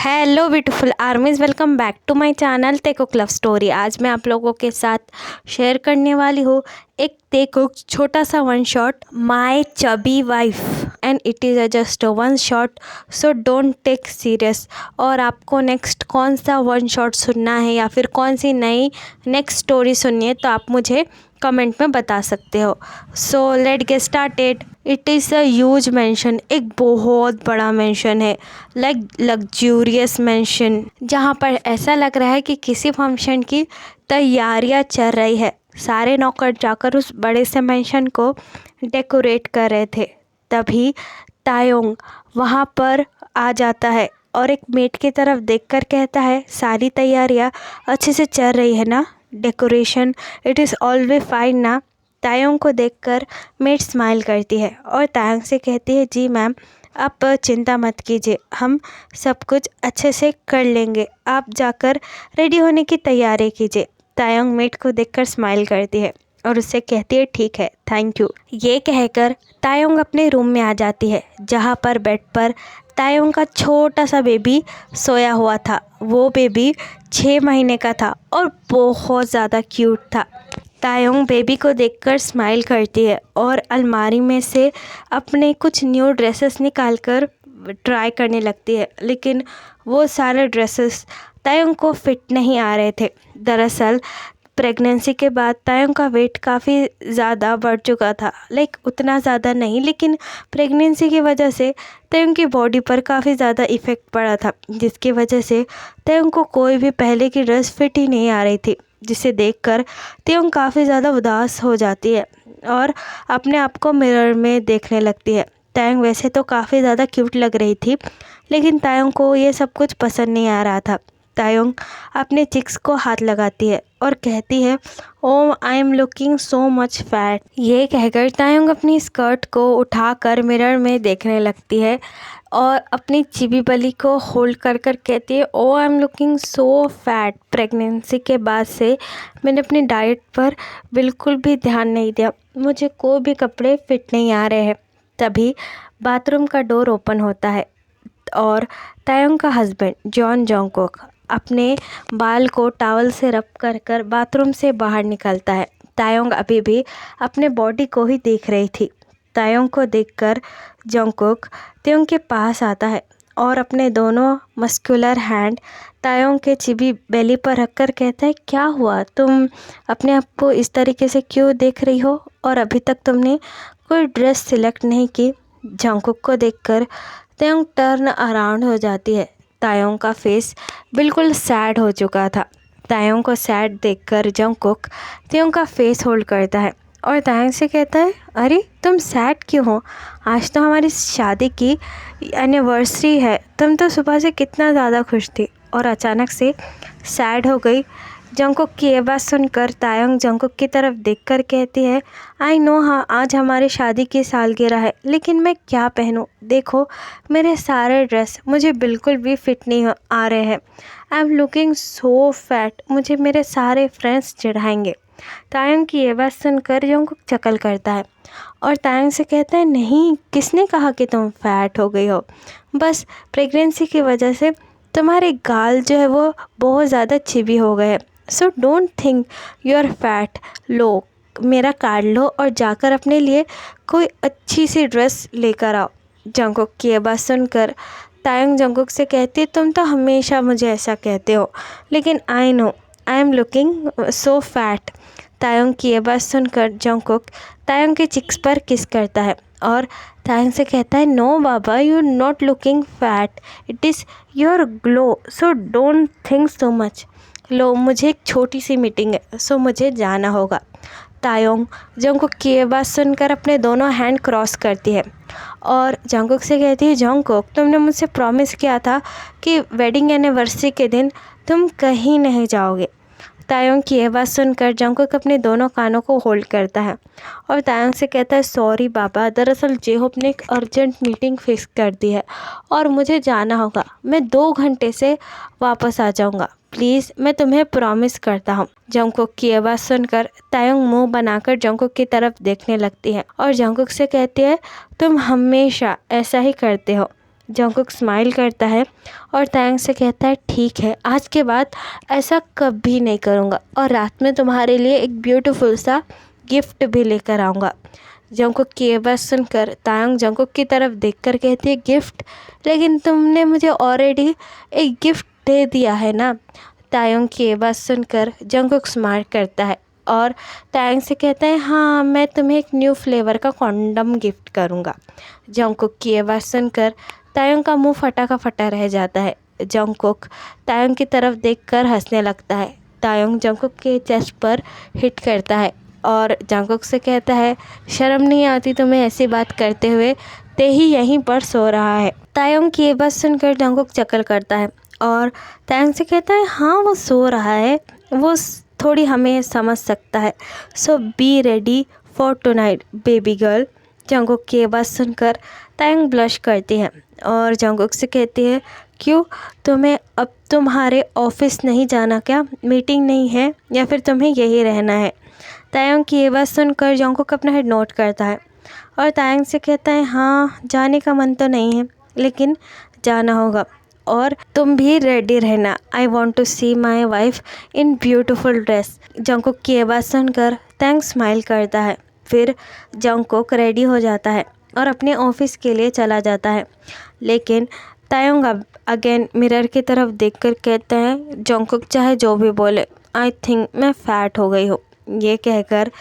Hello beautiful armies, welcome back to my channel Taekook love story. आज मैं आप लोगों के साथ शेयर करने वाली हूँ एक तेकुक छोटा सा one shot, my chubby wife, and it is just one shot, so don't take serious. और आपको नेक्स्ट कौन सा वन शॉट सुनना है या फिर कौन सी नई नेक्स्ट स्टोरी सुननी है तो आप मुझे कमेंट में बता सकते हो। So let get started. It is a huge mention, एक बहुत बड़ा मेंशन है, लाइक लग्जूरियस मेंशन, जहाँ पर ऐसा लग रहा है कि किसी फंक्शन की तैयारियाँ चल रही है। सारे नौकर जाकर उस बड़े से मेंशन को डेकोरेट कर रहे थे। तभी तायोंग वहाँ पर आ जाता है और एक मेट की तरफ देखकर कहता है, सारी तैयारियाँ अच्छे से चल रही है ना? Decoration it is always fine ना? तायोंग को देखकर मेट स्माइल करती है और तायोंग से कहती है, जी मैम, आप चिंता मत कीजिए, हम सब कुछ अच्छे से कर लेंगे, आप जाकर रेडी होने की तैयारी कीजिए। तायोंग मेट को देखकर स्माइल करती है और उससे कहती है, ठीक है, थैंक यू। ये कहकर तायोंग अपने रूम में आ जाती है, जहाँ पर बेड पर तायोंग का छोटा सा बेबी सोया हुआ था। वो बेबी 6 महीने का था और बहुत ज़्यादा क्यूट था। तायोंग बेबी को देखकर स्माइल करती है और अलमारी में से अपने कुछ न्यू ड्रेसेस निकालकर ट्राई करने लगती है, लेकिन वो सारे ड्रेसेस तायोंग को फिट नहीं आ रहे थे। दरअसल प्रेगनेंसी के बाद तायोंग का वेट काफ़ी ज़्यादा बढ़ चुका था, लाइक उतना ज़्यादा नहीं, लेकिन प्रेगनेंसी की वजह से तायोंग की बॉडी पर काफ़ी ज़्यादा इफ़ेक्ट पड़ा था, जिसकी वजह से तायोंग को कोई भी पहले की ड्रेस फिट ही नहीं आ रही थी, जिसे देखकर तायोंग काफ़ी ज़्यादा उदास हो जाती है और अपने आप को मिरर में देखने लगती है। तायोंग वैसे तो काफ़ी ज़्यादा क्यूट लग रही थी, लेकिन तायोंग को ये सब कुछ पसंद नहीं आ रहा था। तायोंग अपने चिक्स को हाथ लगाती है और कहती है, oh I am looking so much fat. ये कहकर तायोंग अपनी स्कर्ट को उठाकर मिरर में देखने लगती है और अपनी चिबी बली को होल्ड कर कर कहती है, oh I am looking so fat. Pregnancy के बाद से मैंने अपनी डाइट पर बिल्कुल भी ध्यान नहीं दिया, मुझे कोई भी कपड़े फिट नहीं आ रहे हैं। तभी बाथरूम का डोर ओपन होता है और तायोंग का हस्बैंड जॉन जोंगकुक अपने बाल को टॉवल से रब कर कर बाथरूम से बाहर निकलता है। तायोंग अभी भी अपने बॉडी को ही देख रही थी। तायोंग को देखकर जोंगकुक तायोंग के पास आता है और अपने दोनों मस्कुलर हैंड तायोंग के चिबी बेली पर रखकर कहता है, क्या हुआ, तुम अपने आप को इस तरीके से क्यों देख रही हो और अभी तक तुमने कोई ड्रेस सिलेक्ट नहीं की? जोंगकुक को देखकर तायोंग टर्न अराउंड हो जाती है। तायोंग का फेस बिल्कुल सैड हो चुका था। तायोंग को सैड देखकर जोंगकुक तायोंग का फेस होल्ड करता है और तायोंग से कहता है, अरे तुम सैड क्यों हो? आज तो हमारी शादी की एनिवर्सरी है, तुम तो सुबह से कितना ज़्यादा खुश थी और अचानक से सैड हो गई। जोंगकुक की ये बात सुनकर तायोंग जोंगकुक की तरफ देखकर कहती है, आई नो, हाँ आज हमारी शादी की सालगिरह है, लेकिन मैं क्या पहनूं? देखो मेरे सारे ड्रेस मुझे बिल्कुल भी फिट नहीं आ रहे हैं। आई एम लुकिंग सो फैट, मुझे मेरे सारे फ्रेंड्स चिढ़ाएंगे। तायोंग की ये बात सुनकर जोंगकुक चकल करता है और तायोंग से कहता है, नहीं, किसने कहा कि तुम फैट हो गई हो? बस प्रेगनेंसी की वजह से तुम्हारे गाल जो है वो बहुत ज़्यादा चिबी हो गए हैं, so don't think you are fat. लो मेरा कार्ड लो और जाकर अपने लिए कोई अच्छी सी ड्रेस लेकर आओ। जोंगकुक की ये बात सुनकर तायोंग जोंगकुक से कहती है, तुम तो हमेशा मुझे ऐसा कहते हो, लेकिन I know I am looking so fat. Taeyong की ये बात सुनकर जोंगकुक तायोंग के चिक्स पर किस करता है और तायोंग से कहता है, नो बाबा, you not looking fat, it is your glow, so don't think so much. लो मुझे एक छोटी सी मीटिंग है, सो मुझे जाना होगा। तायोंग जोंगकुक की ये बात सुनकर अपने दोनों हैंड क्रॉस करती है और जोंगकुक से कहती है, जोंगकुक तुमने मुझसे प्रॉमिस किया था कि वेडिंग एनिवर्सरी के दिन तुम कहीं नहीं जाओगे। तायोंग की ये बात सुनकर जोंगकुक अपने दोनों कानों को होल्ड करता है और तायोंग से कहता है, सॉरी बाबा, दरअसल जेहोप ने एक अर्जेंट मीटिंग फिक्स कर दी है और मुझे जाना होगा, मैं 2 घंटे से वापस आ जाऊँगा, प्लीज़ मैं तुम्हें प्रॉमिस करता हूँ। जोंगकुक की ये बात सुनकर तायोंग मुंह बनाकर जोंगकुक की तरफ देखने लगती है और जोंगकुक से कहती है, तुम हमेशा ऐसा ही करते हो, जंगकुक स्माइल करता है और तायंग से कहता है ठीक है, आज के बाद ऐसा कभी नहीं करूँगा और रात में तुम्हारे लिए एक ब्यूटीफुल सा गिफ्ट भी लेकर आऊँगा। जंगकुक की ये बात सुनकर तायंग जंगकुक की तरफ देखकर कहती है गिफ्ट, लेकिन तुमने मुझे ऑलरेडी एक गिफ्ट दे दिया है ना। तायंग की ये बात सुनकर जंगकुक स्माइल करता है और तायंग से कहता है हाँ, मैं तुम्हें एक न्यू फ्लेवर का कॉन्डम गिफ्ट करूँगा। जंगकुक की ये बात सुनकर तायंग का मुंह फटा का फटा रह जाता है। जंगकुक तायंग की तरफ देखकर हंसने लगता है। तायंग जंगकुक के चेस्ट पर हिट करता है और जंगकुक से कहता है शर्म नहीं आती तुम्हें ऐसी बात करते हुए, ते ही यहीं पर सो रहा है। तायंग की ये बात सुनकर जंगकुक चकल करता है और तायंग से कहता है हाँ, वो सो रहा है, वो थोड़ी हमें समझ सकता है, so be ready for tonight baby girl. Jungkook की ये बात सुनकर तायंग ब्लश करती है और जंगकुक से कहती है क्यों, तुम्हें अब तुम्हारे ऑफिस नहीं जाना क्या, मीटिंग नहीं है या फिर तुम्हें यही रहना है। तायंग की ये बात सुनकर जंगकुक अपना हेड नोट करता है और तायंग से कहता है हाँ, जाने का मन तो नहीं है लेकिन जाना होगा और तुम भी रेडी रहना, I want to see my wife in beautiful dress. Jungkook की ये बात सुनकर तायंग स्माइल करता है। फिर जंगकुक रेडी हो जाता है और अपने ऑफिस के लिए चला जाता है, लेकिन तायंग अब अगेन मिरर की तरफ देखकर कहता है जंगकुक चाहे जो भी बोले, आई थिंक मैं फैट हो गई हूँ। ये कहकर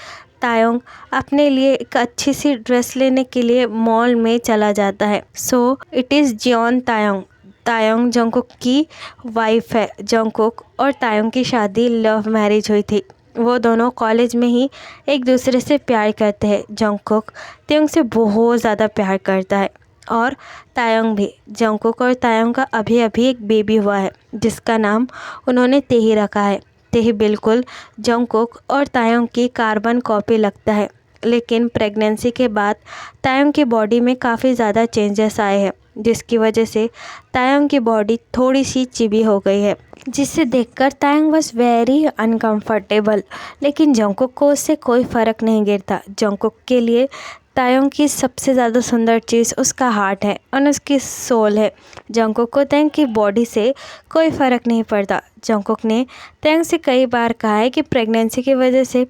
तायंग अपने लिए एक अच्छी सी ड्रेस लेने के लिए मॉल में चला जाता है। So it is Jeon Taeyong. Taeyong Jungkook की वाइफ है। जंगकुक और तायंग की शादी लव मैरिज हुई थी। वो दोनों कॉलेज में ही एक दूसरे से प्यार करते हैं। जंगकुक तायंग से बहुत ज़्यादा प्यार करता है और तायंग भी। जंगकुक और तायंग का अभी अभी एक बेबी हुआ है जिसका नाम उन्होंने तेही रखा है। तेही बिल्कुल जंगकुक और तायंग की कार्बन कॉपी लगता है, लेकिन प्रेगनेंसी के बाद तायंग की बॉडी में काफ़ी ज़्यादा चेंजेस आए हैं, जिसकी वजह से तायंग की बॉडी थोड़ी सी चिबी हो गई है, जिसे देखकर तायंग वॉज वेरी अनकंफर्टेबल। लेकिन जंगकुक को उससे कोई फ़र्क नहीं गिरता। जंगकुक के लिए तायंग की सबसे ज़्यादा सुंदर चीज़ उसका हार्ट है और उसकी सोल है। जंगकुक को तायंग की बॉडी से कोई फ़र्क नहीं पड़ता। जंगकुक ने तायंग से कई बार कहा है कि प्रेगनेंसी की वजह से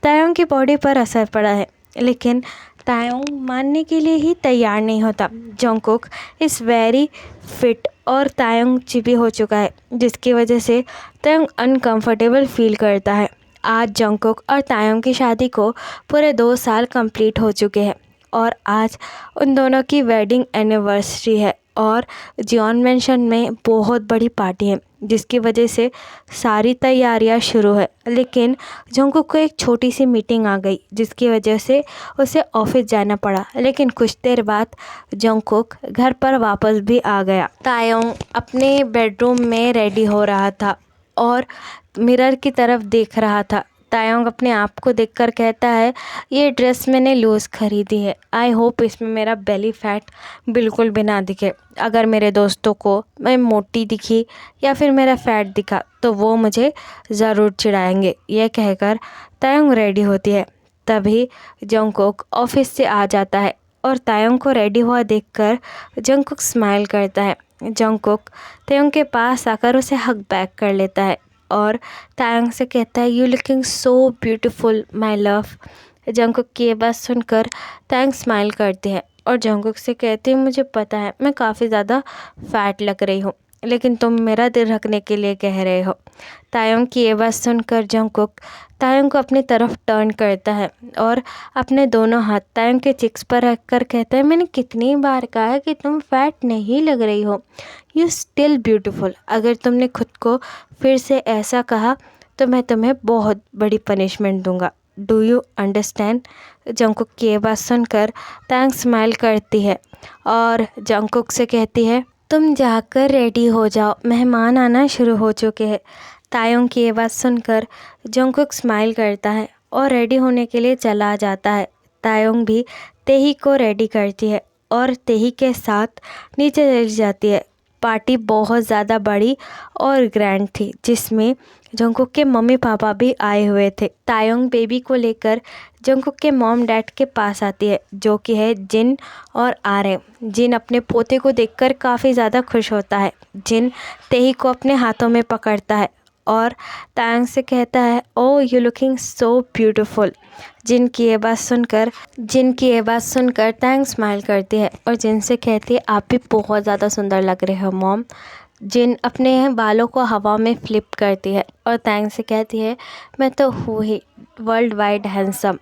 तायंग की बॉडी पर असर पड़ा है, लेकिन तायंग मानने के लिए ही तैयार नहीं होता। जंगकुक इज़ वेरी फिट और तायंग चिबी हो चुका है, जिसकी वजह से तायंग अनकंफर्टेबल फील करता है। आज जंगकुक और तायंग की शादी को पूरे 2 साल कंप्लीट हो चुके हैं और आज उन दोनों की वेडिंग एनिवर्सरी है और जियोन मेंशन में बहुत बड़ी पार्टी है, जिसकी वजह से सारी तैयारियां शुरू है। लेकिन जंगकुक को एक छोटी सी मीटिंग आ गई, जिसकी वजह से उसे ऑफिस जाना पड़ा। लेकिन कुछ देर बाद जंगकुक घर पर वापस भी आ गया। तायंग अपने बेडरूम में रेडी हो रहा था और मिरर की तरफ देख रहा था। तायंग अपने आप को देखकर कहता है ये ड्रेस मैंने लूज़ खरीदी है, आई होप इसमें मेरा बेली फैट बिल्कुल भी ना दिखे। अगर मेरे दोस्तों को मैं मोटी दिखी या फिर मेरा फैट दिखा तो वो मुझे ज़रूर चिढ़ाएंगे। यह कहकर तायंग रेडी होती है। तभी जंगकुक ऑफिस से आ जाता है और तायंग को रेडी हुआ देखकर जंगकुक स्माइल करता है। जंगकुक तायंग के पास आकर उसे हग बैक कर लेता है और तायंग से कहता है you looking so beautiful my love. Jungkook की ये बात सुनकर तायंग स्माइल करती है और जंगकुक से कहती है मुझे पता है मैं काफ़ी ज़्यादा फैट लग रही हूँ, लेकिन तुम मेरा दिल रखने के लिए कह रहे हो। तायंग की ये बात सुनकर जंगकुक तायंग को अपनी तरफ टर्न करता है और अपने दोनों हाथ तायंग के चिक्स पर रखकर कहता है मैंने कितनी बार कहा है कि तुम फैट नहीं लग रही हो, यू स्टिल ब्यूटीफुल। अगर तुमने खुद को फिर से ऐसा कहा तो मैं तुम्हें बहुत बड़ी पनिशमेंट दूंगा, डू यू अंडरस्टैंड। जंगकुक की ये बात सुनकर तायंग स्माइल करती है और जंगकुक से कहती है तुम जाकर रेडी हो जाओ, मेहमान आना शुरू हो चुके हैं। तायंग की ये बात सुनकर जंगकुक स्माइल करता है और रेडी होने के लिए चला जाता है। तायंग भी तेही को रेडी करती है और तेही के साथ नीचे चली जाती है, पार्टी बहुत ज़्यादा बड़ी और ग्रैंड थी, जिसमें जंगकुक के मम्मी पापा भी आए हुए थे। तायोंग बेबी को लेकर जंगकुक के मॉम डैड के पास आती है, जो कि है जिन और RM। जिन अपने पोते को देखकर काफ़ी ज़्यादा खुश होता है। जिन तेही को अपने हाथों में पकड़ता है और तायोंग से कहता है, oh you looking so beautiful. जिन की ये बात सुनकर तायोंग स्माइल करती है और जिन से कहती है, आप भी बहुत ज़्यादा सुंदर लग रहे हो मॉम। जिन अपने बालों को हवा में फ्लिप करती है और तायोंग से कहती है, मैं तो हूँ ही वर्ल्ड वाइड हैंडसम।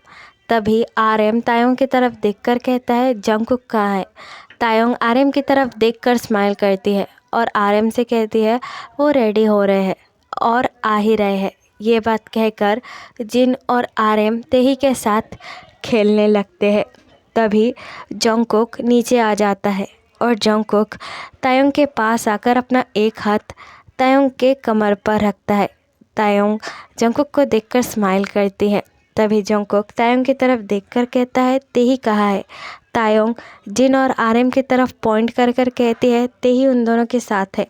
तभी RM तायोंग की तरफ देखकर कहता है, जंगकुक कहाँ है। तायोंग RM की तरफ देखकर स्माइल करती है और RM से कहती है, वो रेडी हो रहे हैं और आ ही रहे हैं। ये बात कहकर जिन और RM तेही के साथ खेलने लगते हैं। तभी जंगकुक नीचे आ जाता है और जंगकुक तायोंग के पास आकर अपना एक हाथ तायोंग के कमर पर रखता है। तायोंग जंगकुक को देखकर स्माइल करती है। तभी जंगकुक तायोंग की तरफ देखकर कहता है, तेही कहाँ है। तायोंग जिन और RM की तरफ पॉइंट कर कर कहती है, तेही उन दोनों के साथ है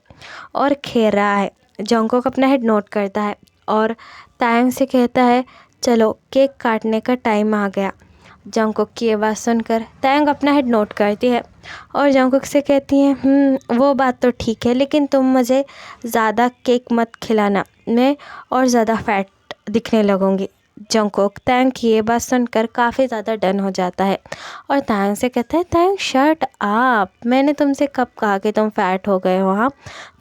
और खेल रहा है। जंगकुक अपना हेड नोट करता है और तायोंग से कहता है, चलो केक काटने का टाइम आ गया। जंगकुक की ये बात सुनकर तायोंग अपना हेड नोट करती है और जंगकुक से कहती है, वो बात तो ठीक है, लेकिन तुम मुझे ज़्यादा केक मत खिलाना, मैं और ज़्यादा फैट दिखने लगूँगी। जंगकुक तायोंग की ये बात सुनकर काफ़ी ज़्यादा डन हो जाता है और तायोंग से कहता है, तायोंग शट आप, मैंने तुमसे कब कहा कि तुम फैट हो गए हो। हाँ,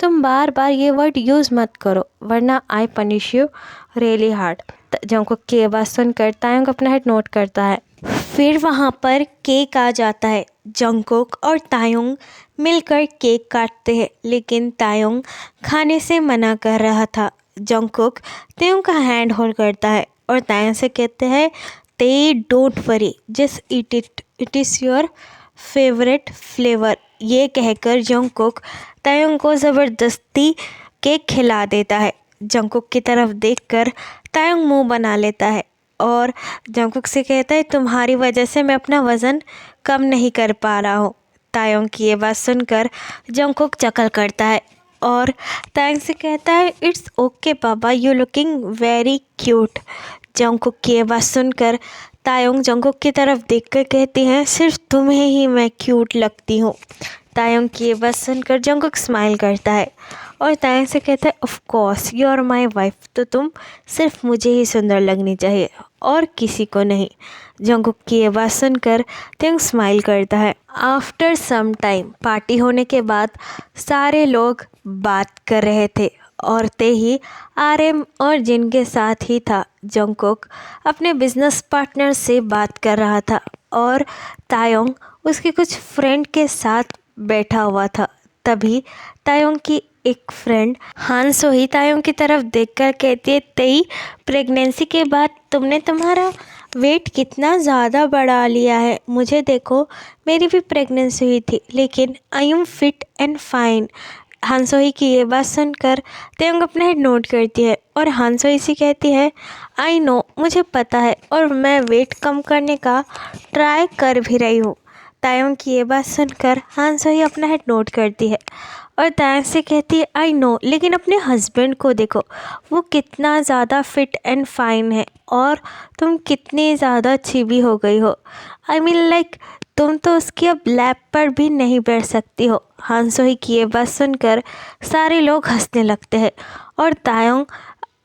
तुम बार बार ये वर्ड यूज़ मत करो वरना I punish you really hard. Jungkook की ये बात सुनकर तायोंग अपना हेड नोट करता है। फिर वहाँ पर केक आ जाता है। जंगकुक और तायोंग मिलकर केक काटते हैं, लेकिन तायोंग खाने से मना कर रहा था। जंगकुक तायोंग का हैंड होल्ड करता है और तायोंग से कहते हैं, ते don't worry, just eat it is your favourite flavour. ये कहकर जंगकुक तायोंग को ज़बरदस्ती केक खिला देता है। जंगकुक की तरफ देखकर तायोंग मुंह बना लेता है और जंगकुक से कहता है, तुम्हारी वजह से मैं अपना वज़न कम नहीं कर पा रहा हूँ। तायोंग की ये बात सुनकर जंगकुक चकल करता है और तायोंग से कहता है, इट्स ओके पापा, you looking very cute. Jungkook की ये बात सुनकर तायोंग जंगकुक की तरफ देखकर कहती है, सिर्फ तुम्हें ही मैं क्यूट लगती हूँ। तायोंग की ये बात सुनकर जंगकुक स्माइल करता है और तायोंग से कहता है, of course you are my wife, तो तुम सिर्फ मुझे ही सुंदर लगनी चाहिए और किसी को नहीं। जंगकुक की ये बात सुनकर तायोंग स्माइल करता है। आफ्टर सम टाइम पार्टी होने के बाद सारे लोग बात कर रहे थे और तेही RM और जिन के साथ ही था। जंगकुक अपने बिजनेस पार्टनर से बात कर रहा था और तायोंग उसके कुछ फ्रेंड के साथ बैठा हुआ था। तभी तायोंग की एक फ्रेंड हान सोही तायोंग की तरफ देखकर कहती है, तेई प्रेगनेंसी के बाद तुमने तुम्हारा वेट कितना ज़्यादा बढ़ा लिया है। मुझे देखो, मेरी भी प्रेगनेंसी हुई थी, लेकिन I am fit and fine. हान सोही की ये बात सुनकर तायोंग अपना हेड नोट करती है और हान सोही से कहती है, आई नो, मुझे पता है और मैं वेट कम करने का ट्राई कर भी रही हूँ। तायोंग की ये बात सुनकर हान सोही अपना हेड नोट करती है और तायोंग से कहती है, आई नो, लेकिन अपने हस्बैंड को देखो, वो कितना ज़्यादा फिट एंड फाइन है और तुम कितनी ज़्यादा अच्छी भी हो गई हो। आई मीन लाइक, तुम तो उसकी अब लैप पर भी नहीं बैठ सकती हो। हान सोही की ये बात सुनकर सारे लोग हंसने लगते हैं और तायोंग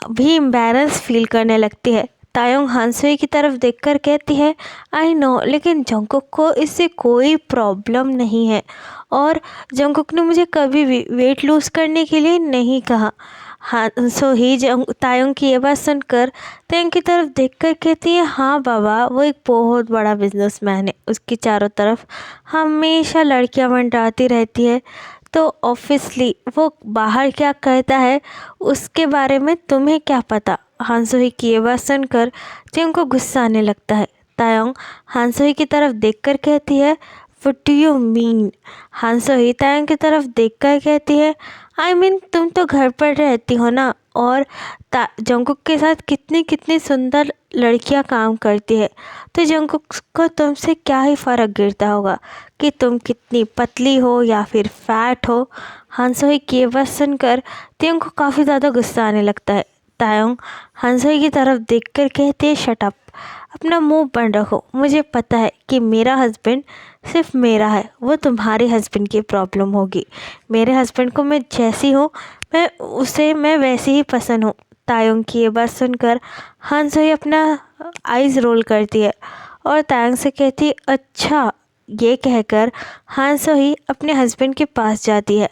भी एम्बैरेस फील करने लगती है। तायोंग हान सोही की तरफ देखकर कहती है, आई नो, लेकिन जंगकुक को इससे कोई प्रॉब्लम नहीं है और जंगकुक ने मुझे कभी भी वेट लूज़ करने के लिए नहीं कहा। हान सोही तायोंग की ये बात सुनकर तायोंग की तरफ देखकर कहती है, हाँ बाबा, वो एक बहुत बड़ा बिजनेसमैन है, उसके चारों तरफ हमेशा लड़कियां मंडराती रहती है, तो ऑब्वियसली वो बाहर क्या करता है उसके बारे में तुम्हें क्या पता। हान सोही की ये बात सुनकर तायोंग को गुस्सा आने लगता है। तायोंग हान सोही की तरफ देखकर कहती है, व्हाट डू यू मीन। हान सोही तायोंग की तरफ देखकर कहती है, तुम तो घर पर रहती हो ना, और जंगकुक के साथ कितनी कितनी सुंदर लड़कियां काम करती है, तो जंगकुक को तुमसे क्या ही फ़र्क गिरता होगा कि तुम कितनी पतली हो या फिर फैट हो। हानसोई की ये बात सुनकर तियोंग को काफ़ी ज़्यादा गुस्सा आने लगता है। तायोंग हानसोई की तरफ देखकर कहती है, शट अप, अपना मुंह बंद रखो। मुझे पता है कि मेरा हस्बैंड सिर्फ मेरा है, वो तुम्हारे हस्बैंड की प्रॉब्लम होगी। मेरे हस्बैंड को मैं जैसी हूँ मैं वैसी ही पसंद हूँ। तायोंग की ये बात सुनकर हानसोई अपना आइज़ रोल करती है और तायोंग से कहती है, अच्छा। ये कहकर हानसोई अपने हस्बैंड के पास जाती है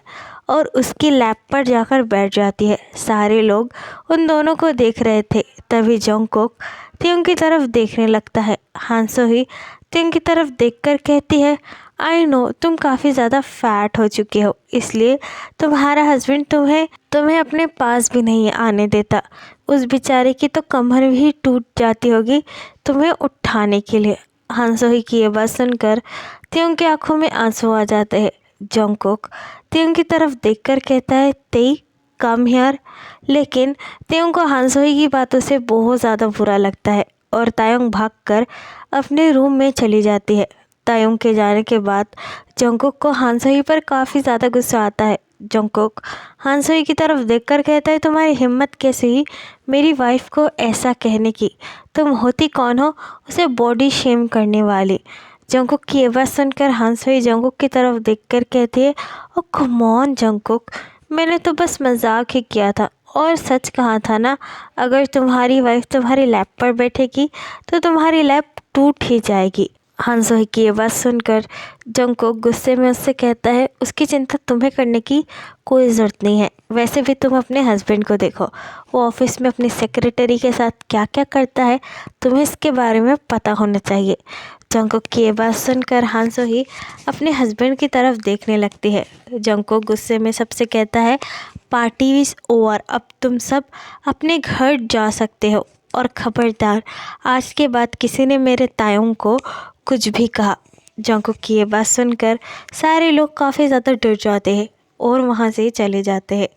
और उसकी लैप पर जाकर बैठ जाती है। सारे लोग उन दोनों को देख रहे थे। तभी जंगकुक तियोंग की तरफ देखने लगता है। हानसोई तियोंग की तरफ देखकर कहती है, आई नो तुम काफ़ी ज़्यादा फैट हो चुके हो, इसलिए तुम्हारा हस्बैंड तुम्हें अपने पास भी नहीं आने देता। उस बेचारे की तो कमर भी टूट जाती होगी तुम्हें उठाने के लिए। हानसोई की ये बात सुनकर तियोंग की आंखों में आंसू आ जाते हैं। जंगकुक तियोंग की तरफ देखकर कहता है, तेई कम हियर। लेकिन तियोंग को हानसोई की बातों से बहुत ज़्यादा बुरा लगता है और तायोंग भागकर अपने रूम में चली जाती है। तायोंग के जाने के बाद जंगकुक को हानसोई पर काफ़ी ज़्यादा गुस्सा आता है। जंगकुक हानसोई की तरफ देखकर कहता है, तुम्हारी हिम्मत कैसे हुई मेरी वाइफ को ऐसा कहने की? तुम होती कौन हो उसे बॉडी शेम करने वाली? जंगकुक की ये बात सुनकर हानसोई जंगकुक की तरफ देखकर कहती है, ओ कम ऑन जंगकुक, मैंने तो बस मजाक ही किया था और सच कहा था ना, अगर तुम्हारी वाइफ तुम्हारी लैप पर बैठेगी तो तुम्हारी लैप टूट ही जाएगी। हानसोई की ये बात सुनकर जंगकुक गुस्से में उससे कहता है, उसकी चिंता तुम्हें करने की कोई ज़रूरत नहीं है। वैसे भी तुम अपने हस्बैंड को देखो, वो ऑफिस में अपनी सेक्रेटरी के साथ क्या क्या करता है, तुम्हें इसके बारे में पता होना चाहिए। जंगकुक की ये बात सुनकर हानसोई अपने हस्बैंड की तरफ देखने लगती है। जंगकुक गुस्से में सबसे कहता है, पार्टी इज़ ओवर, अब तुम सब अपने घर जा सकते हो और खबरदार आज के बाद किसी ने मेरे तायोंग को कुछ भी कहा। जंगकुक की ये बात सुनकर सारे लोग काफ़ी ज़्यादा डर जाते हैं और वहाँ से चले जाते हैं।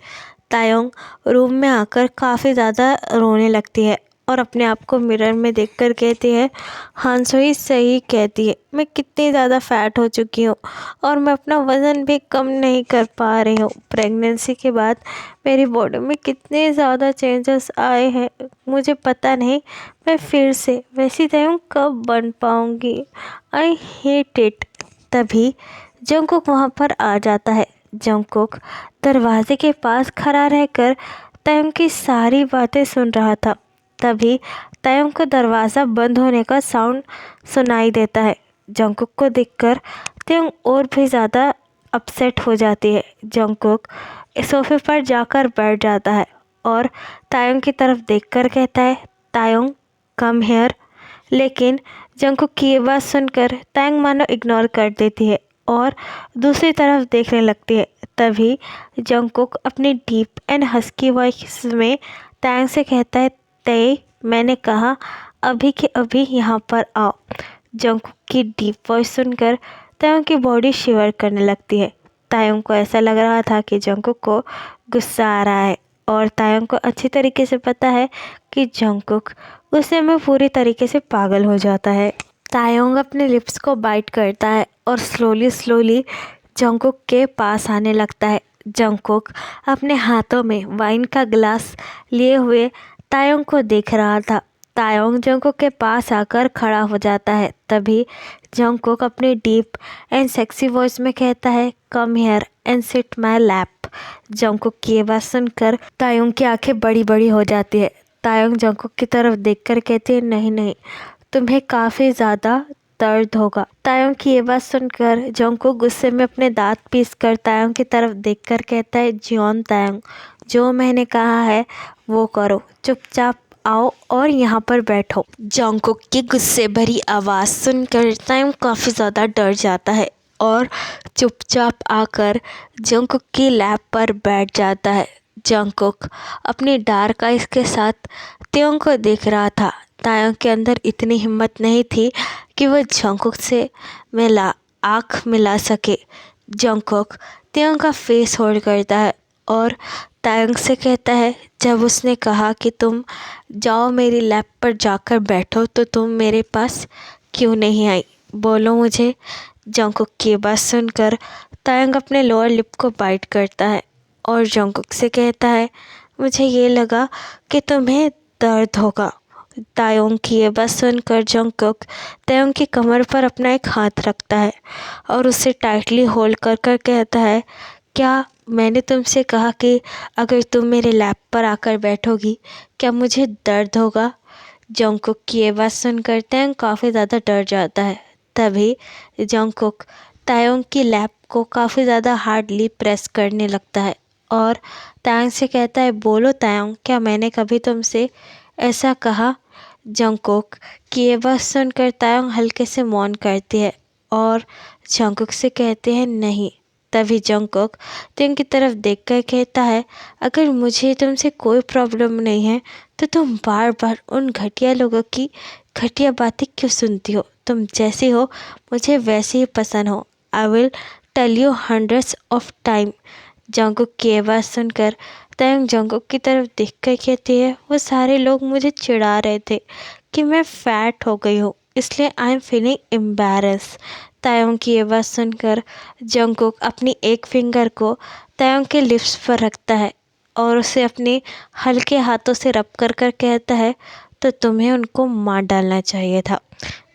तायोंग रूम में आकर काफ़ी ज़्यादा रोने लगती है और अपने आप को मिरर में देखकर कहती है, हानसोई सही कहती है, मैं कितनी ज़्यादा फैट हो चुकी हूँ और मैं अपना वज़न भी कम नहीं कर पा रही हूँ। प्रेगनेंसी के बाद मेरी बॉडी में कितने ज़्यादा चेंजेस आए हैं, मुझे पता नहीं मैं फिर से वैसी तायोंग कब बन पाऊँगी। I hate it. तभी जंगकुक वहाँ पर आ जाता है। जंगकुक दरवाजे के पास खड़ा रहकर तायोंग की सारी बातें सुन रहा था। तभी तायोंग को दरवाज़ा बंद होने का साउंड सुनाई देता है। जंगकुक को देखकर तायोंग और भी ज़्यादा अपसेट हो जाती है। जंगकुक सोफे पर जाकर बैठ जाता है और तायोंग की तरफ देखकर कहता है, तायोंग कम हियर। लेकिन जंगकुक की ये बात सुनकर तायोंग मानो इग्नोर कर देती है और दूसरी तरफ देखने लगती है। तभी जंगकुक अपनी डीप एंड हस्की वॉइस में तायोंग से कहता है, ते मैंने कहा अभी के अभी यहाँ पर आओ। जंगकुक की डीप वॉइस सुनकर तायोंग की बॉडी शिवर करने लगती है। तायोंग को ऐसा लग रहा था कि जंगकुक को गुस्सा आ रहा है और तायोंग को अच्छी तरीके से पता है कि जंगकुक गुस्से में पूरी तरीके से पागल हो जाता है। तायोंग अपने लिप्स को बाइट करता है और स्लोली स्लोली जंगकुक के पास आने लगता है। जंगकुक अपने हाथों में वाइन का गिलास लिए हुए तायोंग को देख रहा था। तायोंग जंगकुक के पास आकर खड़ा हो जाता है। तभी जंगकुक अपनी डीप एंड सेक्सी वॉइस में कहता है, come here and sit my lap. Jungkook की ये बात सुनकर तायोंग की आंखें बड़ी बड़ी हो जाती है। तायोंग जंगकुक की तरफ देखकर कहती है, नहीं नहीं, तुम्हें काफ़ी ज़्यादा दर्द होगा। तायोंग की ये बात सुनकर जंगकुक गुस्से में अपने दांत पीसकर तायोंग की तरफ देखकर कहता है, जियोन तायोंग, जो मैंने कहा है वो करो, चुपचाप आओ और यहाँ पर बैठो। जंगकुक की गुस्से भरी आवाज़ सुनकर तायोंग काफ़ी ज़्यादा डर जाता है और चुपचाप आकर जंगकुक की लैप पर बैठ जाता है। जंगकुक अपनी डार्क आइज़ के साथ तायोंग को देख रहा था। तायोंग के अंदर इतनी हिम्मत नहीं थी कि वह जंगकुक से आँख मिला सके। जंगकुक तायोंग का फेस होल्ड करता है और तायंग से कहता है जब उसने कहा कि तुम जाओ मेरी लैप पर जाकर बैठो तो तुम मेरे पास क्यों नहीं आई, बोलो मुझे। जंगकुक की बात सुनकर तायंग अपने लोअर लिप को बाइट करता है और जंगकुक से कहता है मुझे ये लगा कि तुम्हें दर्द होगा। तायोंग की ये बात सुनकर जंगकुक तायोंग की कमर पर अपना एक हाथ रखता है और उसे टाइटली होल्ड कर कर कहता है क्या मैंने तुमसे कहा कि अगर तुम मेरे लैप पर आकर बैठोगी क्या मुझे दर्द होगा। जंगकुक की ये बात सुनकर तायोंग काफ़ी ज़्यादा डर जाता है। तभी जंगकुक तायोंग की लैप को काफ़ी ज़्यादा हार्डली प्रेस करने लगता है और तायोंग से कहता है बोलो तायोंग क्या मैंने कभी तुमसे ऐसा कहा। जंगकुक की ये बात सुनकर तायोंग हल्के से मौन करती है और जंगकुक से कहते हैं नहीं। तभी जंगकुक तायोंग की तरफ देखकर कहता है अगर मुझे तुमसे कोई प्रॉब्लम नहीं है तो तुम बार बार उन घटिया लोगों की घटिया बातें क्यों सुनती हो, तुम जैसी हो मुझे वैसे ही पसंद हो। I will tell you hundreds of time. Jungkook की ये बात सुनकर तायोंग जंगकुक की तरफ देखकर कहती है वो सारे लोग मुझे चिढ़ा रहे थे कि मैं फैट हो गई हूँ इसलिए आई एम फीलिंग एम्बैरेस। तायोंग की ये बात सुनकर जंगकुक अपनी एक फिंगर को तायोंग के लिप्स पर रखता है और उसे अपने हल्के हाथों से रब कर कर कहता है तो तुम्हें उनको मार डालना चाहिए था।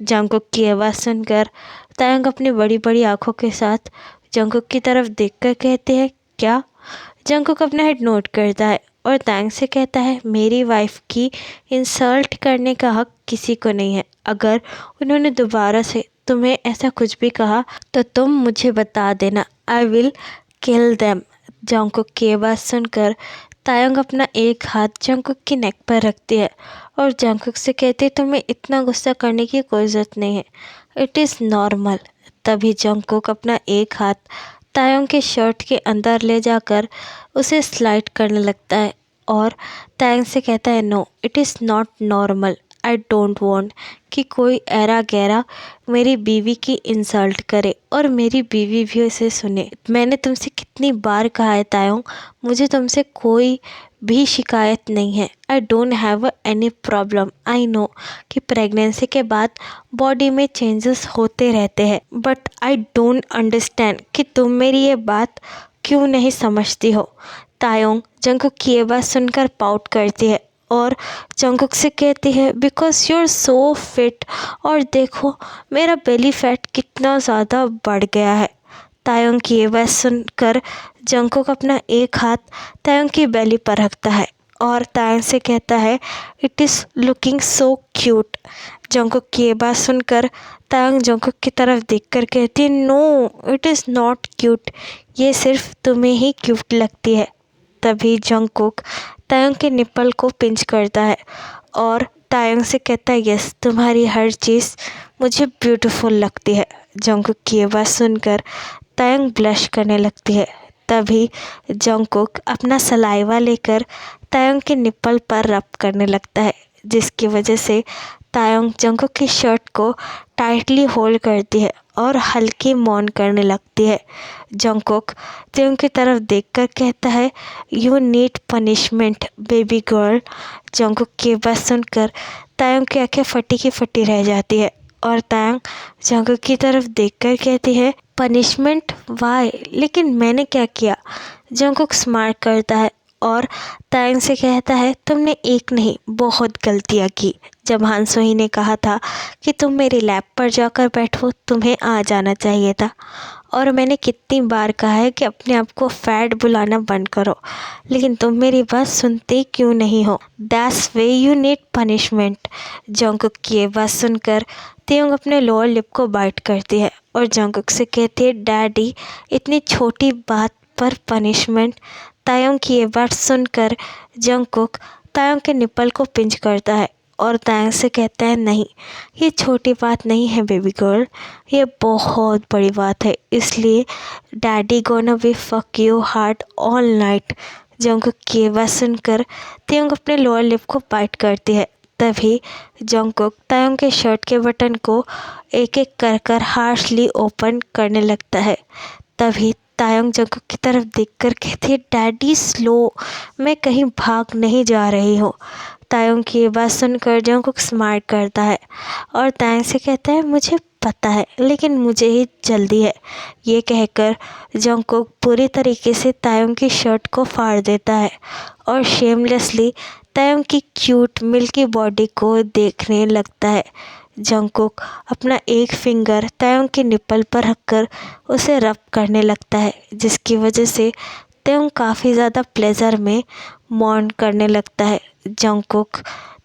जंगकुक की ये बात सुनकर तायोंग अपनी बड़ी बड़ी आंखों के साथ जंगकुक की तरफ देखकर कहते हैं क्या। जंगकुक अपना हेड नोट करता है और तायोंग से कहता है मेरी वाइफ की इंसल्ट करने का हक किसी को नहीं है। अगर उन्होंने दोबारा से तुम्हें ऐसा कुछ भी कहा तो तुम मुझे बता देना, I will kill them. Jungkook की ये बात सुनकर तायोंग अपना एक हाथ जंगकुक की नेक पर रखती है और जंगकुक से कहती है तुम्हें इतना गुस्सा करने की कोई ज़रूरत नहीं है, इट इज़ नॉर्मल। तभी जंगकुक अपना एक हाथ तायोंग के शर्ट के अंदर ले जाकर उसे स्लाइड करने लगता है और तायोंग से कहता है no it is not normal, I don't want कि कोई ऐरा गैरा मेरी बीवी की इंसल्ट करे और मेरी बीवी भी उसे सुने। मैंने तुमसे कितनी बार कहा है तायोंग मुझे तुमसे कोई भी शिकायत नहीं है, I don't have any problem. I know कि प्रेगनेंसी के बाद बॉडी में चेंजेस होते रहते हैं बट आई डोंट अंडरस्टैंड कि तुम मेरी ये बात क्यों नहीं समझती हो। तायोंग जंगकुक की ये बात सुनकर पाउट करती है और जंगकुक से कहती है because you are so fit और देखो मेरा बेली फैट कितना ज़्यादा बढ़ गया है। तायोंग की ये बात सुनकर जंगकुक अपना एक हाथ तायोंग की बेली पर रखता है और तायोंग से कहता है it is looking so cute. Jungkook की ये बात सुनकर तायोंग जंगकुक की तरफ देखकर कहती है no it is not cute, ये सिर्फ तुम्हें ही क्यूट लगती है। तभी जंगकुक तायोंग के निप्पल को पिंच करता है और तायोंग से कहता है यस तुम्हारी हर चीज़ मुझे ब्यूटीफुल लगती है। जंगकुक की ये बात सुनकर तायोंग ब्लश करने लगती है। तभी जंगकुक अपना सलाइवा लेकर तायोंग के निप्पल पर रब करने लगता है जिसकी वजह से तायोंग जंगकुक की शर्ट को टाइटली होल्ड करती है और हल्की मौन करने लगती है। जंगकुक तायोंग की तरफ देखकर कहता है you need punishment baby girl. Jungkook की बात सुनकर तायोंग की आंखें फटी की फटी रह जाती है और तायोंग जंगकुक की तरफ देखकर कहती है पनिशमेंट वाई, लेकिन मैंने क्या किया। जंगकुक स्मार्ट करता है और तायोंग से कहता है तुमने एक नहीं बहुत गलतियाँ की। जब हानसोही ने कहा था कि तुम मेरी लैप पर जाकर बैठो तुम्हें आ जाना चाहिए था और मैंने कितनी बार कहा है कि अपने आप को फैट बुलाना बंद करो लेकिन तुम मेरी बात सुनते क्यों नहीं हो। That's way you need punishment. Jungkook की ये बात सुनकर तायोंग अपने लोअर लिप को बाइट करती है और जंगकुक से कहती है डैडी इतनी छोटी बात पर पनिशमेंट। तायोंग की ये बात सुनकर जंगकुक तायोंग के निप्पल को पिंच करता है और तायोंग से कहता है नहीं ये छोटी बात नहीं है बेबी गर्ल, ये बहुत बड़ी बात है, इसलिए daddy gonna be fuck you hard all night. Jungkook की ये बात सुनकर तायोंग अपने लोअर लिप को बाइट करती है। तभी जंगकुक तायोंग के शर्ट के बटन को एक एक कर कर हार्शली ओपन करने लगता है। तभी तायंग जंगकुक की तरफ देखकर कहती है डैडी स्लो, मैं कहीं भाग नहीं जा रही हूँ। तायंग की ये बात सुनकर जंगकुक स्माइल करता है और तायंग से कहता है मुझे पता है लेकिन मुझे ही जल्दी है। ये कहकर जंगकुक पूरी तरीके से तायंग की शर्ट को फाड़ देता है और शेमलेसली तायंग की क्यूट मिल्की बॉडी को देखने लगता है। जंगकुक अपना एक फिंगर तायंग के निप्पल पर रखकर उसे रब करने लगता है, जिसकी वजह से तायंग काफ़ी ज़्यादा प्लेजर में मौन करने लगता है। जंगकुक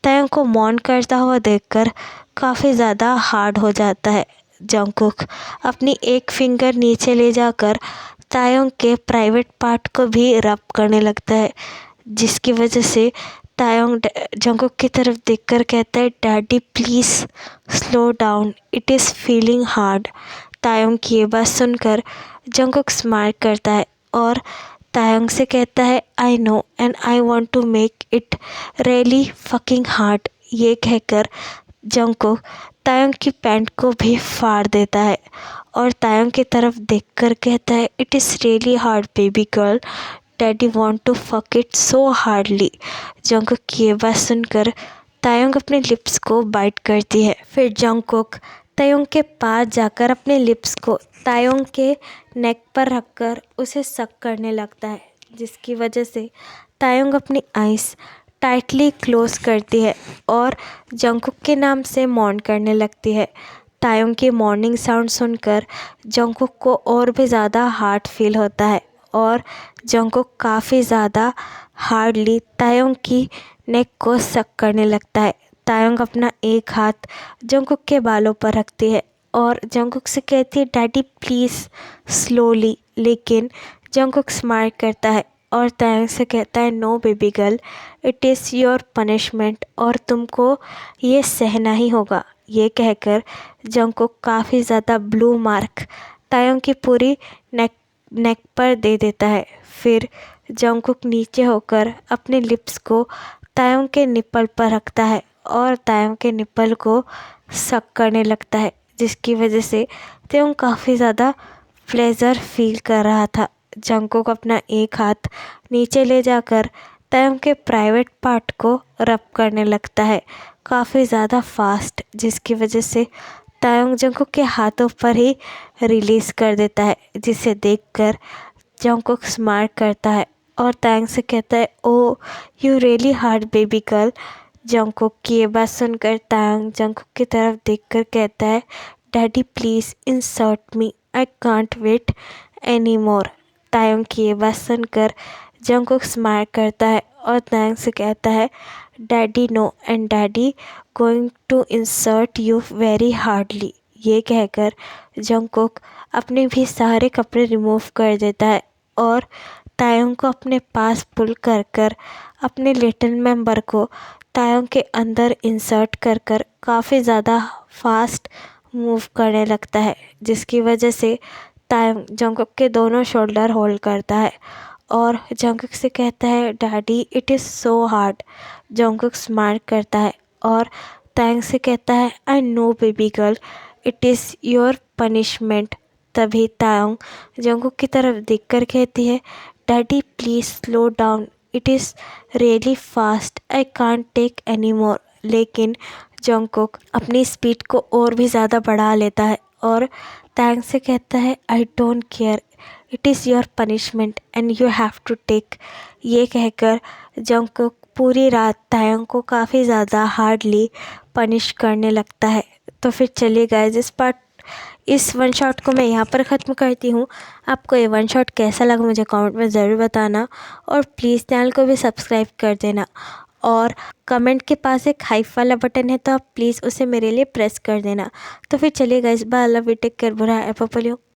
तायंग को मौन करता हुआ देखकर काफ़ी ज़्यादा हार्ड हो जाता है। जंगकुक अपनी एक फिंगर नीचे ले जाकर तायंग के प्राइवेट पार्ट को भी रब करने लगता है, जिसकी वजह से तायंग जंगकुक की तरफ देखकर कहता है daddy please slow down, it is feeling hard. Tayang की ये बात सुनकर जंगकुक स्माइल करता है और तायंग से कहता है I know and I want to make it really fucking hard. ये कहकर जंगकुक तायंग की पैंट को भी फाड़ देता है और तायंग की तरफ देखकर कहता है it is really hard baby girl, daddy want to fuck it so hardly. Jungkook की ये बात सुनकर तायंग अपने लिप्स को बाइट करती है। फिर जंगकुक तायंग के पास जाकर अपने लिप्स को तायंग के नेक पर रखकर उसे सक करने लगता है, जिसकी वजह से तायंग अपनी आइज़ टाइटली क्लोज करती है और जंगकुक के नाम से मौन करने लगती है। तायंग की मॉर्निंग साउंड सुनकर जंगकुक को और भी ज़्यादा हार्ड फील होता है और जंगकुक काफ़ी ज़्यादा हार्डली तायंग की नेक को सक करने लगता है। तायंग अपना एक हाथ जंगकुक के बालों पर रखती है और जंगकुक से कहती है डैडी प्लीज़ स्लोली, लेकिन जंगकुक स्माइल करता है और तायंग से कहता है no baby girl, it is your punishment और तुमको ये सहना ही होगा। ये कहकर जंगकुक काफ़ी ज़्यादा ब्लू मार्क तायंग की पूरी नेक पर दे देता है। फिर जंगकुक नीचे होकर अपने लिप्स को तायंग के निप्पल पर रखता है और तायंग के निप्पल को सक करने लगता है, जिसकी वजह से तायंग काफ़ी ज़्यादा प्लेजर फील कर रहा था। जंगकुक अपना एक हाथ नीचे ले जाकर तायंग के प्राइवेट पार्ट को रब करने लगता है काफ़ी ज़्यादा फास्ट, जिसकी वजह से तायंग जंगकुक के हाथों पर ही रिलीज़ कर देता है, जिसे देखकर जंगकुक स्माइल करता है और तायंग से कहता है oh you really hard baby girl. Jungkook की ये बात सुनकर तायंग जंगकुक की तरफ देखकर कहता है daddy please insert me, I can't wait any more. Taeyong की ये बात सुनकर जंगकुक स्माइल करता है और तायंग से कहता है daddy no and daddy going to insert you very hardly. ये कहकर जंगकुक अपने भी सारे कपड़े रिमूव कर देता है और तायंग को अपने पास पुल कर कर अपने लिटिल मेंबर को तायंग के अंदर इंसर्ट कर कर काफ़ी ज़्यादा फास्ट मूव करने लगता है, जिसकी वजह से तायंग जंगकुक के दोनों शोल्डर होल्ड करता है और जंगकुक से कहता है daddy it is so hard. Jungkook smile करता है और तायंग से कहता है I know baby girl, it is your punishment. तभी तायंग जंगकुक की तरफ देखकर कहती है daddy please slow down, it is really fast, I can't take any more. लेकिन जंगकुक अपनी स्पीड को और भी ज़्यादा बढ़ा लेता है और तायंग से कहता है I don't care, it is your punishment and you have to take. ये कहकर जंगकुक पूरी रात तायंग को काफ़ी ज़्यादा हार्डली पनिश करने लगता है। तो फिर चलिए गाइस, इस वन शॉट को मैं यहाँ पर ख़त्म करती हूँ। आपको ये वन शॉट कैसा लगा मुझे कमेंट में ज़रूर बताना और प्लीज़ चैनल को भी सब्सक्राइब कर देना और कमेंट के पास एक हाइप वाला बटन है तो आप प्लीज़ उसे मेरे लिए प्रेस कर देना। तो फिर चलिए guys, bye, love you, take care, बुरा है।